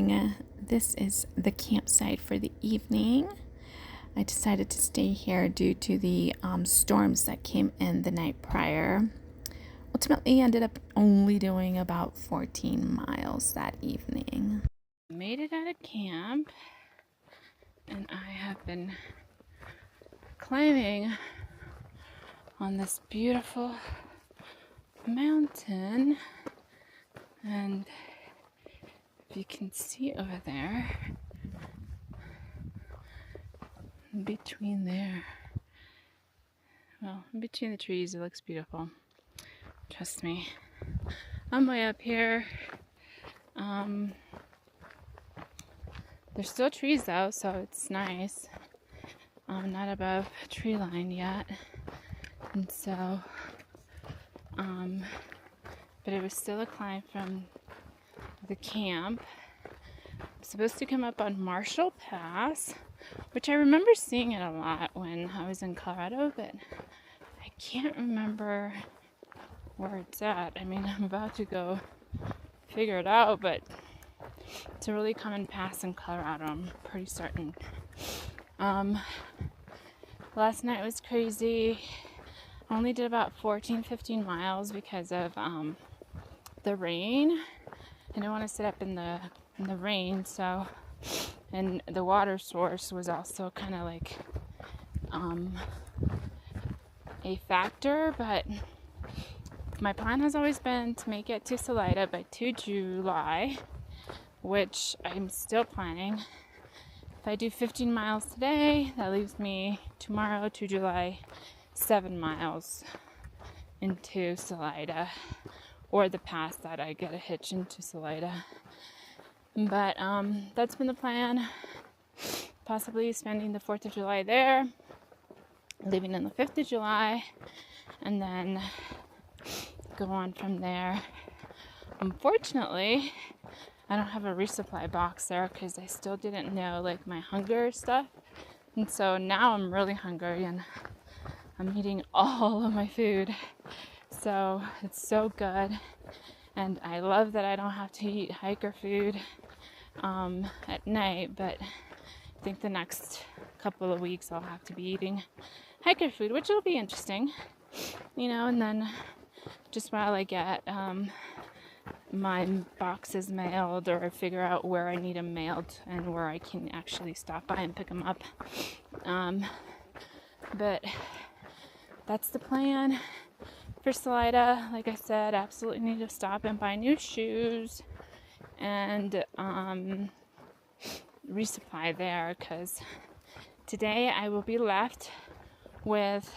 morning. This is the campsite for the evening. I decided to stay here due to the storms that came in the night prior. Ultimately, ended up only doing about 14 miles that evening. Made it out of camp, and I have been climbing on this beautiful mountain, and if you can see over there, in between the trees, it looks beautiful. Trust me. I'm way up here. There's still trees though, so it's nice. I'm not above tree line yet, and so but it was still a climb from the camp. I'm supposed to come up on Marshall Pass, which I remember seeing it a lot when I was in Colorado, but I can't remember where it's at. I mean, I'm about to go figure it out, but it's a really common pass in Colorado, I'm pretty certain. Last night was crazy. I only did about 15 miles because of the rain. I didn't want to sit up in the rain, so, and the water source was also kind of like a factor, but my plan has always been to make it to Salida by 2 July, which I'm still planning. If I do 15 miles today, that leaves me tomorrow, 2 July, 7 miles into Salida, or the pass that I get a hitch into Salida. But that's been the plan. Possibly spending the 4th of July there, leaving on the 5th of July, and then go on from there. Unfortunately, I don't have a resupply box there because I still didn't know like my hunger stuff, and so now I'm really hungry and I'm eating all of my food. So it's so good, and I love that I don't have to eat hiker food at night, but I think the next couple of weeks I'll have to be eating hiker food, which will be interesting, you know. And then just while I get my boxes mailed, or figure out where I need them mailed and where I can actually stop by and pick them up, but that's the plan for Salida. Like I said, absolutely need to stop and buy new shoes and resupply there, because today I will be left with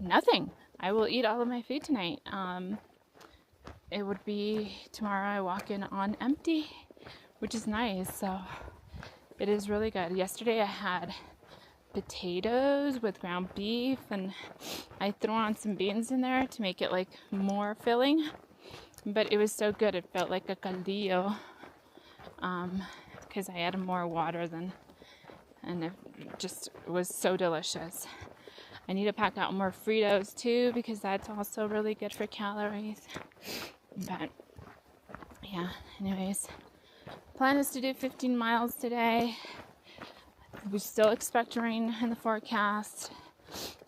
nothing. I will eat all of my food tonight. It would be tomorrow I walk in on empty, which is nice. So it is really good. Yesterday I had potatoes with ground beef, and I threw on some beans in there to make it like more filling, but it was so good. It felt like a caldillo, because I added more water and it just was so delicious. I need to pack out more Fritos too, because that's also really good for calories. But yeah, anyways, plan is to do 15 miles today. We still expect rain in the forecast,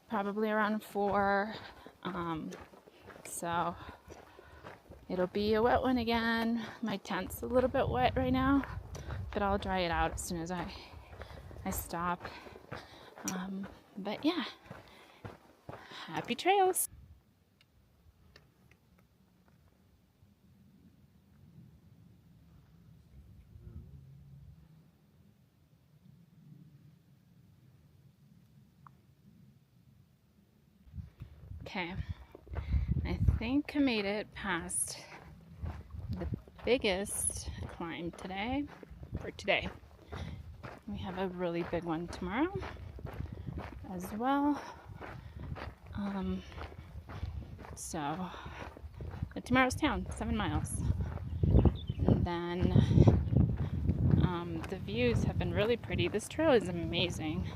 probably around 4. So it'll be a wet one again. My tent's a little bit wet right now, but I'll dry it out as soon as I stop. But yeah, happy trails. Okay, I think I made it past the biggest climb today, for today. We have a really big one tomorrow as well. So tomorrow's town, 7 miles. And then the views have been really pretty. This trail is amazing.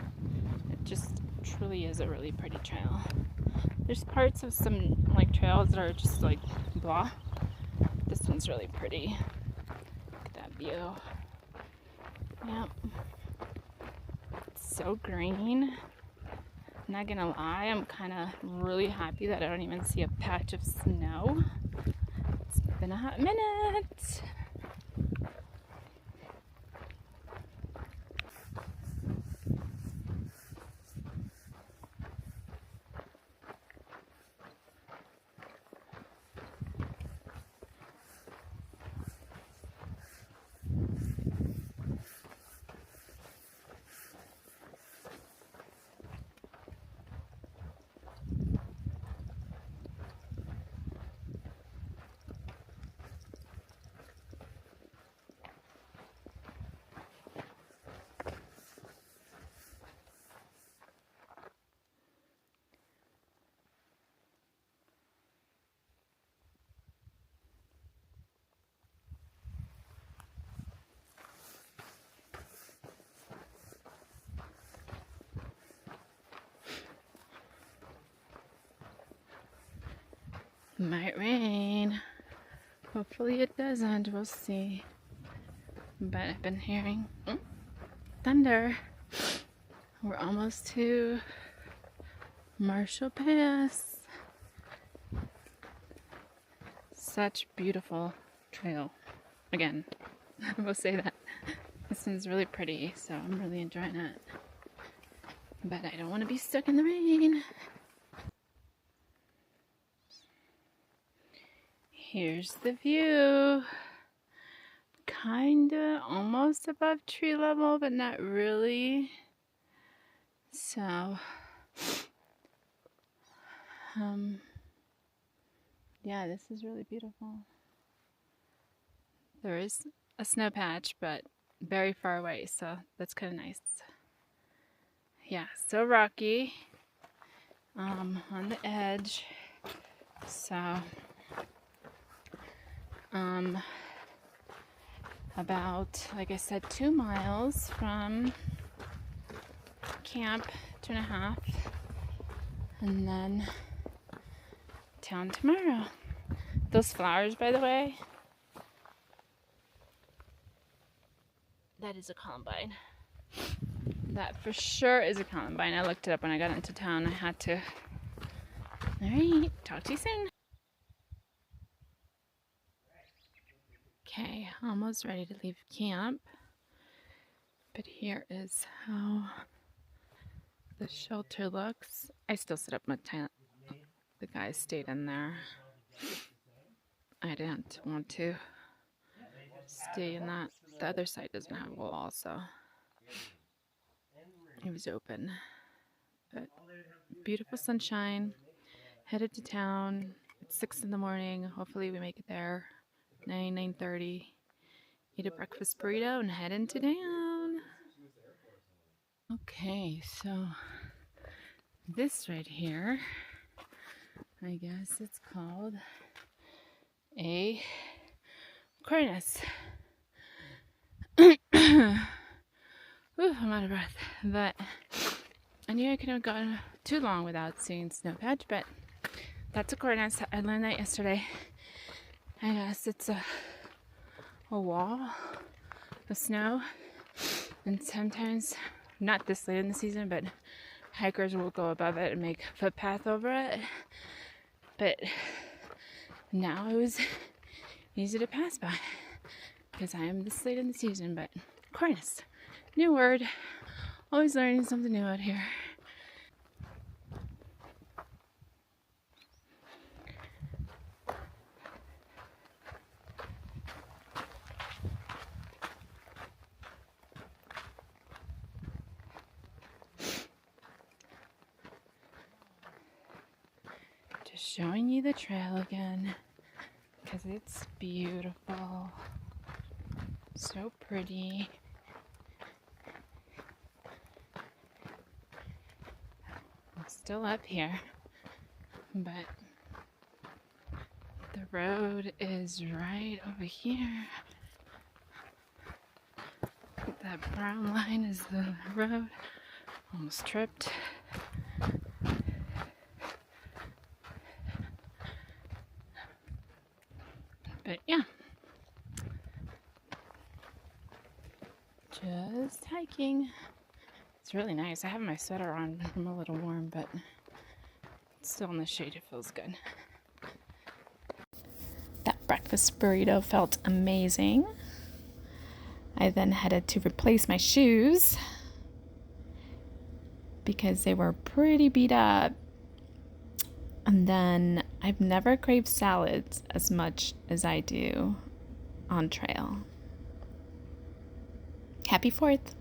It just truly is a really pretty trail. There's parts of some like trails that are just like blah. This one's really pretty. Look at that view. Yep. It's so green. I'm not gonna lie, I'm kind of really happy that I don't even see a patch of snow. It's been a hot minute. Might rain. Hopefully it doesn't. We'll see. But I've been hearing thunder. We're almost to Marshall Pass. Such beautiful trail. Again, I will say that. This one's really pretty, so I'm really enjoying it. But I don't want to be stuck in the rain. Here's the view. Kinda almost above tree level, but not really. So, yeah, this is really beautiful. There is a snow patch, but very far away, so that's kind of nice. Yeah, so rocky on the edge. So, about, like I said, 2 miles from camp, 2.5, and then town tomorrow. Those flowers, by the way, that is a columbine. That for sure is a columbine. I looked it up when I got into town. I had to. Alright, talk to you soon. Okay, almost ready to leave camp. But here is how the shelter looks. I still sit up my tent. The guys stayed in there. I didn't want to stay in that. The other side doesn't have a wall, so it was open. But beautiful sunshine. Headed to town. It's 6 in the morning. Hopefully we make it there. 9:30. Eat a breakfast burrito and head into town. Okay, so this right here, I guess it's called a cornice. Ooh, I'm out of breath. But I knew I couldn't have gone too long without seeing snow patch, but that's a cornice. I learned that yesterday. I guess it's a wall of snow, and sometimes, not this late in the season, but hikers will go above it and make a footpath over it. But now it was easy to pass by because I am this late in the season. But cornice, new word, always learning something new out here. Showing you the trail again because it's beautiful, so pretty. I'm still up here, but the road is right over here. That brown line is the road. Almost tripped. But yeah, Just hiking. It's really nice. I have my sweater on. I'm a little warm, but it's still in the shade. It feels good. That breakfast burrito felt amazing. I then headed to replace my shoes because they were pretty beat up. And then I've never craved salads as much as I do on trail. Happy 4th.